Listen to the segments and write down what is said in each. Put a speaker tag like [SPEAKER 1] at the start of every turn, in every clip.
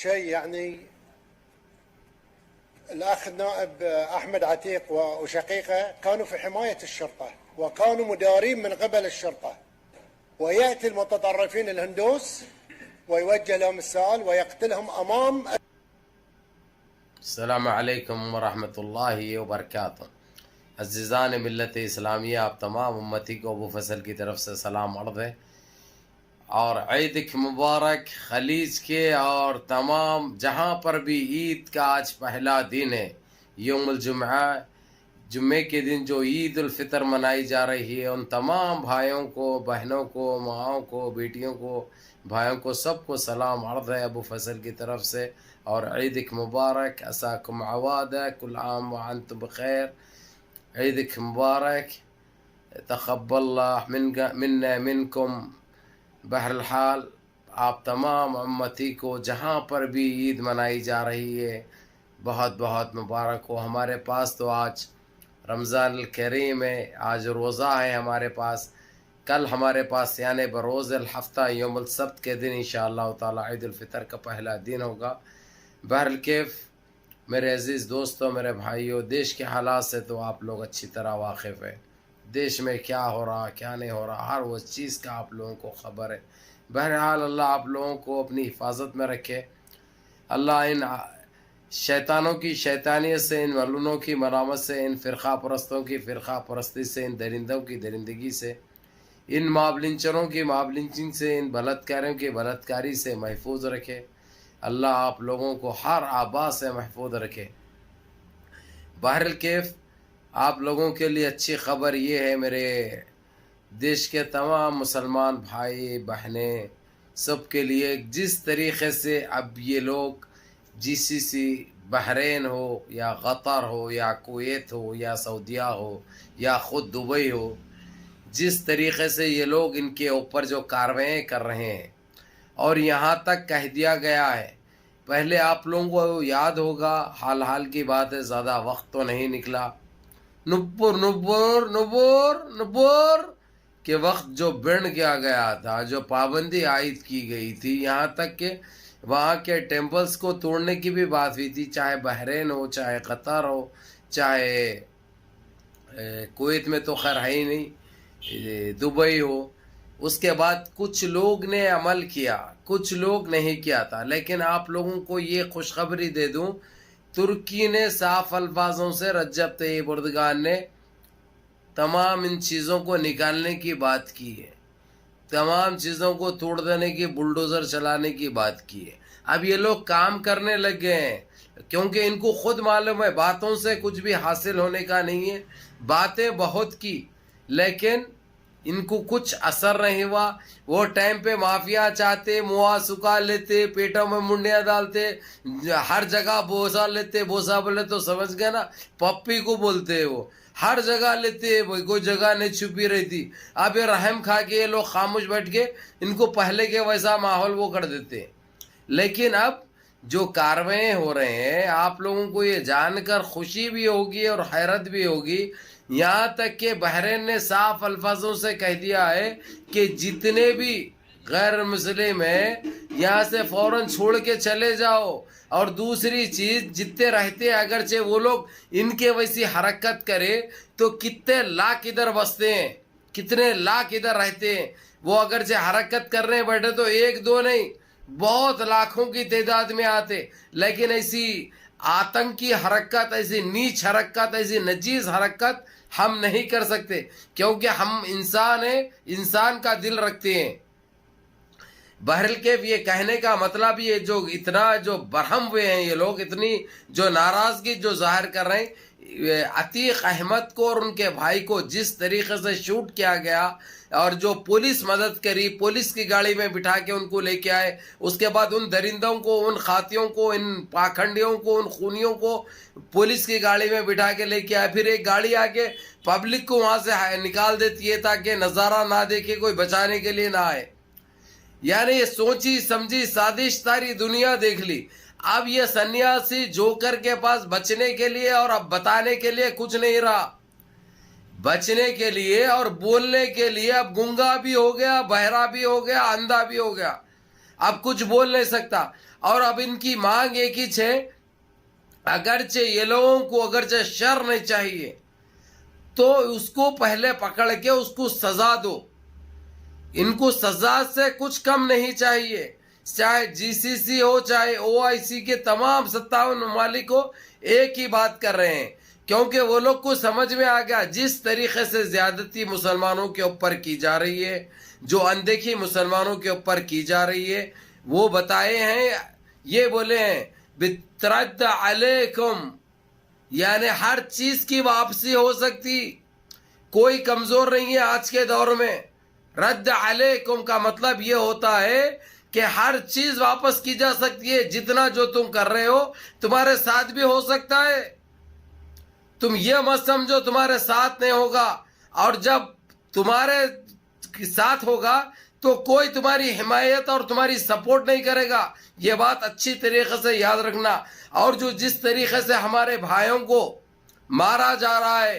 [SPEAKER 1] شيء يعني الأخ النائب أحمد عتيق وشقيقه كانوا في حماية الشرطة وكانوا مدارين من قبل الشرطة، ويأتي المتطرفين الهندوس ويوجه لهم السؤال ويقتلهم أمام.
[SPEAKER 2] السلام علیکم ورحمۃ اللہ وبرکاتہ۔ عزیزان ملت اسلامیہ، آپ تمام امتی کو ابو فصل کی طرف سے سلام عرض ہے اور عید مبارک۔ خلیج کے اور تمام جہاں پر بھی عید کا آج پہلا دن ہے، یوم الجمعہ، جمعے کے دن جو عید الفطر منائی جا رہی ہے، ان تمام بھائیوں کو، بہنوں کو، ماؤں کو، بیٹیوں کو، بھائیوں کو، سب کو سلام عرض ہے ابو فصل کی طرف سے، اور عید مبارک۔ عساکم عوادہ، کل عام وانتم بخیر۔ عید مبارک، تقبل اللہ منا منکم۔ بہرحال آپ تمام امتی کو جہاں پر بھی عید منائی جا رہی ہے، بہت بہت مبارک ہو۔ ہمارے پاس تو آج رمضان الکریم ہے، آج روزہ ہے ہمارے پاس۔ کل ہمارے پاس یعنی بروز الہفتہ یوم السبت کے دن انشاءاللہ تعالی عید الفطر کا پہلا دن ہوگا۔ بہرکیف میرے عزیز دوستوں، میرے بھائیوں، دیش کے حالات سے تو آپ لوگ اچھی طرح واقف ہیں۔ دیش میں کیا ہو رہا، کیا نہیں ہو رہا، ہر وہ چیز کا آپ لوگوں کو خبر ہے۔ بہرحال اللہ آپ لوگوں کو اپنی حفاظت میں رکھے۔ اللہ ان شیطانوں کی شیطانیت سے، ان ملونوں کی ملامت سے، ان فرقہ پرستوں کی فرقہ پرستی سے، ان درندوں کی درندگی سے، ان مابلنچروں کی مابلنچنگ سے، ان بلاتکاروں کی بلاتکاری سے محفوظ رکھے۔ اللہ آپ لوگوں کو ہر آبا سے محفوظ رکھے۔ بہرکیف آپ لوگوں کے لیے اچھی خبر یہ ہے، میرے دیش کے تمام مسلمان بھائی بہنیں سب کے لیے، جس طریقے سے اب یہ لوگ جی سی سی، بحرین ہو یا قطر ہو یا کویت ہو یا سعودیہ ہو یا خود دبئی ہو، جس طریقے سے یہ لوگ ان کے اوپر جو کارروائیاں کر رہے ہیں، اور یہاں تک کہہ دیا گیا ہے، پہلے آپ لوگوں کو یاد ہوگا، حال کی بات ہے، زیادہ وقت تو نہیں نکلا، نبور کے وقت جو بین کیا گیا تھا، جو پابندی عائد کی گئی تھی، یہاں تک کہ وہاں کے ٹیمپلز کو توڑنے کی بھی بات ہوئی تھی، چاہے بحرین ہو، چاہے قطر ہو، چاہے کویت میں تو خیر ہے ہی نہیں، دبئی ہو۔ اس کے بعد کچھ لوگ نے عمل کیا، کچھ لوگ نہیں کیا تھا، لیکن آپ لوگوں کو یہ خوشخبری دے دوں، ترکی نے صاف الفاظوں سے، رجب طیب اردگان نے تمام ان چیزوں کو نکالنے کی بات کی ہے، تمام چیزوں کو توڑ دینے کی، بلڈوزر چلانے کی بات کی ہے۔ اب یہ لوگ کام کرنے لگ گئے ہیں، کیونکہ ان کو خود معلوم ہے باتوں سے کچھ بھی حاصل ہونے کا نہیں ہے۔ باتیں بہت کی لیکن ان کو کچھ اثر نہیں ہوا۔ وہ ٹائم پہ مافیا چاہتے، موا سکا لیتے، پیٹوں میں منڈیاں ڈالتے، ہر جگہ بوسا لیتے، بوسا بولے تو سمجھ گئے نا، پپی کو بولتے ہیں، وہ ہر جگہ لیتے، کوئی جگہ نہیں چھپی رہتی۔ اب یہ رحم کھا کے یہ لوگ خاموش بیٹھ کے ان کو پہلے کے ویسا ماحول وہ کر دیتے ہیں۔ لیکن اب جو کارروائیں ہو رہے ہیں، آپ لوگوں کو یہ جان کر خوشی بھی ہوگی اور حیرت بھی ہوگی، یہاں تک کہ بحرین نے صاف الفاظوں سے کہہ دیا ہے کہ جتنے بھی غیر مسلم ہیں یہاں سے فوراً چھوڑ کے چلے جاؤ، اور دوسری چیز، جتنے رہتے ہیں اگرچہ وہ لوگ ان کے ویسی حرکت کرے تو کتنے لاکھ ادھر بستے ہیں، کتنے لاکھ ادھر رہتے ہیں، وہ اگرچہ حرکت کرنے بیٹھے تو ایک دو نہیں، بہت لاکھوں کی تعداد میں آتے، لیکن ایسی آتنکی حرکت، ایسی نیچ حرکت، ایسی نجیز حرکت ہم نہیں کر سکتے، کیونکہ ہم انسان ہیں، انسان کا دل رکھتے ہیں۔ بہرکیف یہ کہنے کا مطلب یہ جو اتنا جو برہم ہوئے ہیں یہ لوگ، اتنی جو ناراضگی جو ظاہر کر رہے ہیں، عتیق احمد کو اور ان کے بھائی کو جس طریقے سے شوٹ کیا گیا، اور جو پولیس مدد کری، پولیس کی گاڑی میں بٹھا کے ان کو لے کے آئے، اس کے بعد ان درندوں کو، ان خاتیوں کو، ان پاکھنڈیوں کو، ان خونیوں کو پولیس کی گاڑی میں بٹھا کے لے کے آئے، پھر ایک گاڑی آ کے پبلک کو وہاں سے نکال دیتی ہے تاکہ نظارہ نہ دیکھے، کوئی بچانے کے لیے نہ آئے۔ یعنی یہ سوچی سمجھی سازش ساری دنیا دیکھ لی۔ اب یہ سنیاسی جوکر کے پاس بچنے کے لیے اور اب بتانے کے لیے کچھ نہیں رہا، بچنے کے لیے اور بولنے کے لیے اب گنگا بھی ہو گیا، بہرا بھی ہو گیا، اندھا بھی ہو گیا، اب کچھ بول نہیں سکتا۔ اور اب ان کی مانگ ایک ہی ہے، اگرچہ یہ لوگوں کو اگرچہ شر نہیں چاہیے تو اس کو پہلے پکڑ کے اس کو سزا دو، ان کو سزا سے کچھ کم نہیں چاہیے، چاہے جی سی سی ہو چاہے او آئی سی کے تمام 57 ممالک ہو، ایک ہی بات کر رہے ہیں، کیونکہ وہ لوگ کو سمجھ میں آ گیا جس طریقے سے زیادتی مسلمانوں کے اوپر کی جا رہی ہے، جو اندیکھی مسلمانوں کے اوپر کی جا رہی ہے، وہ بتائے ہیں، یہ بولے ہیں بترد علیکم، یعنی ہر چیز کی واپسی ہو سکتی، کوئی کمزور نہیں ہے آج کے دور میں۔ رد علیکم کا مطلب یہ ہوتا ہے کہ ہر چیز واپس کی جا سکتی ہے، جتنا جو تم کر رہے ہو تمہارے ساتھ بھی ہو سکتا ہے، تم یہ مت سمجھو تمہارے ساتھ نہیں ہوگا، اور جب تمہارے ساتھ ہوگا تو کوئی تمہاری حمایت اور تمہاری سپورٹ نہیں کرے گا، یہ بات اچھی طریقے سے یاد رکھنا۔ اور جو جس طریقے سے ہمارے بھائیوں کو مارا جا رہا ہے،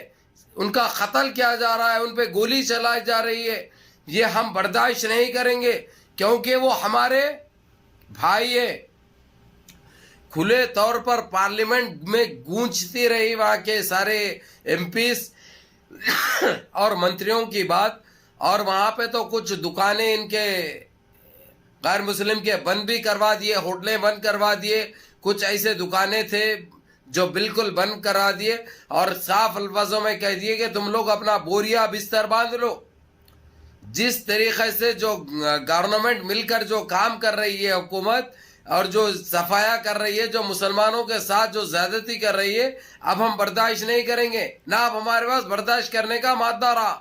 [SPEAKER 2] ان کا قتل کیا جا رہا ہے، ان پہ گولی چلائی جا رہی ہے، یہ ہم برداشت نہیں کریں گے، کیونکہ وہ ہمارے بھائی ہے۔ کھلے طور پر پارلیمنٹ میں گونجتی رہی وہاں کے سارے ایم پیز اور منتریوں کی بات، اور وہاں پہ تو کچھ دکانیں ان کے غیر مسلم کے بند بھی کروا دیے، ہوٹلیں بند کروا دیے، کچھ ایسے دکانیں تھے جو بالکل بند کرا دیے، اور صاف الفاظوں میں کہہ دیے کہ تم لوگ اپنا بوریا بستر باندھ لو۔ جس طریقے سے جو گورنمنٹ مل کر جو کام کر رہی ہے حکومت، اور جو صفایا کر رہی ہے، جو مسلمانوں کے ساتھ جو زیادتی کر رہی ہے، اب ہم برداشت نہیں کریں گے، نہ اب ہمارے پاس برداشت کرنے کا مادہ رہا۔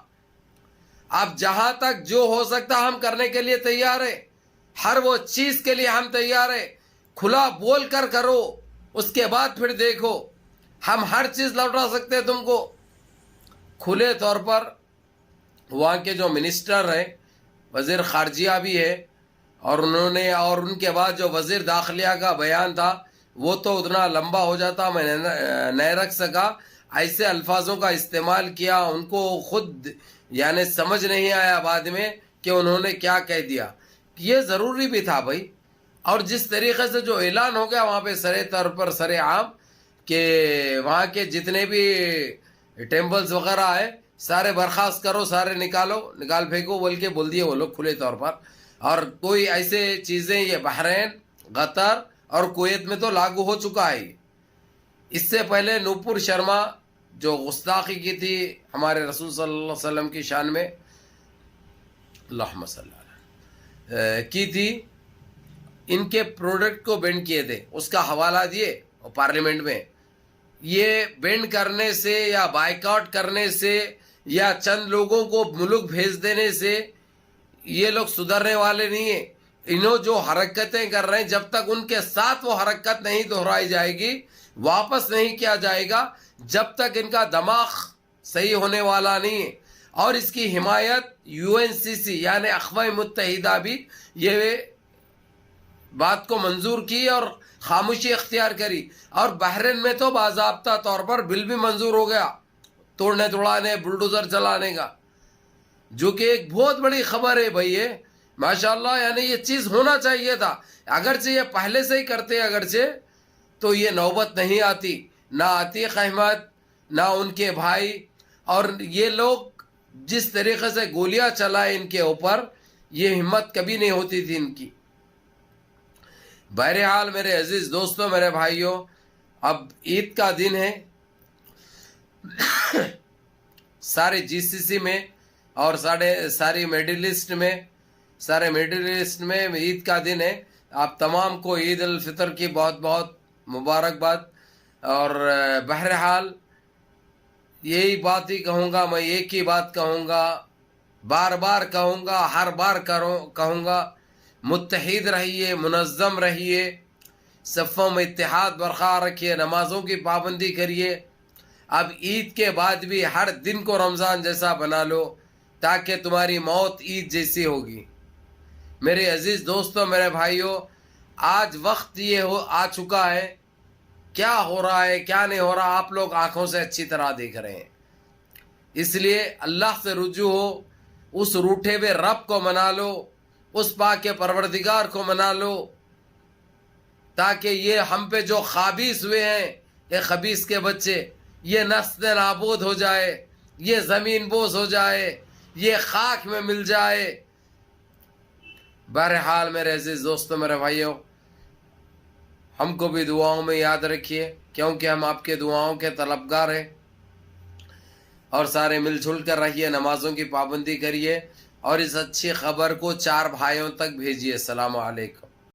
[SPEAKER 2] اب جہاں تک جو ہو سکتا ہم کرنے کے لیے تیار ہے، ہر وہ چیز کے لیے ہم تیار ہے، کھلا بول کر کرو، اس کے بعد پھر دیکھو، ہم ہر چیز لوٹا سکتے ہیں تم کو۔ کھلے طور پر وہاں کے جو منسٹر ہیں، وزیر خارجہ بھی ہے، اور انہوں نے، اور ان کے بعد جو وزیر داخلیہ کا بیان تھا وہ تو اتنا لمبا ہو جاتا میں نہیں رکھ سکا، ایسے الفاظوں کا استعمال کیا، ان کو خود یعنی سمجھ نہیں آیا بعد میں کہ انہوں نے کیا کہہ دیا۔ یہ ضروری بھی تھا بھائی، اور جس طریقے سے جو اعلان ہو گیا وہاں پہ سرے طور پر سرے عام کہ وہاں کے جتنے بھی ٹیمپلز وغیرہ ہے سارے برخاست کرو، سارے نکال پھینکو بول کے بول دیے وہ لوگ کھلے طور پر۔ اور کوئی ایسے چیزیں یہ بحرین، قطر اور کویت میں تو لاگو ہو چکا ہے۔ اس سے پہلے نوپور شرما جو گستاخی کی تھی ہمارے رسول صلی اللہ علیہ وسلم کی شان میں، اللہم صلی اللہ علیہ کی تھی، ان کے پروڈکٹ کو بینڈ کیے تھے، اس کا حوالہ دیے پارلیمنٹ میں۔ یہ بینڈ کرنے سے یا بائیکاٹ کرنے سے یا چند لوگوں کو ملک بھیج دینے سے یہ لوگ سدھرنے والے نہیں ہیں۔ انہوں جو حرکتیں کر رہے ہیں، جب تک ان کے ساتھ وہ حرکت نہیں دہرائی جائے گی، واپس نہیں کیا جائے گا، جب تک ان کا دماغ صحیح ہونے والا نہیں ہے۔ اور اس کی حمایت یو این سی سی یعنی اقوام متحدہ بھی یہ بات کو منظور کی اور خاموشی اختیار کری، اور بحرین میں تو باضابطہ طور پر بل بھی منظور ہو گیا توڑنے توڑانے، بلڈوزر چلانے کا، جو کہ ایک بہت بڑی خبر ہے بھائی، یہ ماشاءاللہ، یعنی یہ چیز ہونا چاہیے تھا۔ اگرچہ یہ پہلے سے ہی کرتے اگرچہ تو یہ نوبت نہیں آتی، نہ عتیق احمد نہ ان کے بھائی، اور یہ لوگ جس طریقے سے گولیاں چلائے ان کے اوپر، یہ ہمت کبھی نہیں ہوتی تھی ان کی۔ بہرحال میرے عزیز دوستوں، میرے بھائیوں، اب عید کا دن ہے، سارے جی سی سی میں اور ساری مڈل ایسٹ میں عید کا دن ہے۔ آپ تمام کو عید الفطر کی بہت بہت مبارکباد۔ اور بہرحال یہی بات ہی کہوں گا، میں ایک ہی بات کہوں گا، بار بار کہوں گا، ہر بار کہوں گا، متحد رہیے، منظم رہیے، صفوں میں اتحاد برقرار رکھیے، نمازوں کی پابندی کریے۔ اب عید کے بعد بھی ہر دن کو رمضان جیسا بنا لو، تاکہ تمہاری موت عید جیسی ہوگی۔ میرے عزیز دوستوں، میرے بھائیوں، آج وقت یہ آ چکا ہے، کیا ہو رہا ہے کیا نہیں ہو رہا آپ لوگ آنکھوں سے اچھی طرح دیکھ رہے ہیں۔ اس لیے اللہ سے رجوع ہو، اس روٹھے ہوئے رب کو منا لو، اس پاک کے پروردگار کو منا لو، تاکہ یہ ہم پہ جو خابیث ہوئے ہیں، یہ خبیث کے بچے، یہ نسل نابود ہو جائے، یہ زمین بوس ہو جائے، یہ خاک میں مل جائے۔ بہرحال میرے عزیز دوستوں، میرے بھائیوں، ہم کو بھی دعاؤں میں یاد رکھیے، کیونکہ ہم آپ کے دعاؤں کے طلبگار ہیں۔ اور سارے مل جل کر رہیے، نمازوں کی پابندی کریے، اور اس اچھی خبر کو 4 بھائیوں تک بھیجیے۔ السلام علیکم۔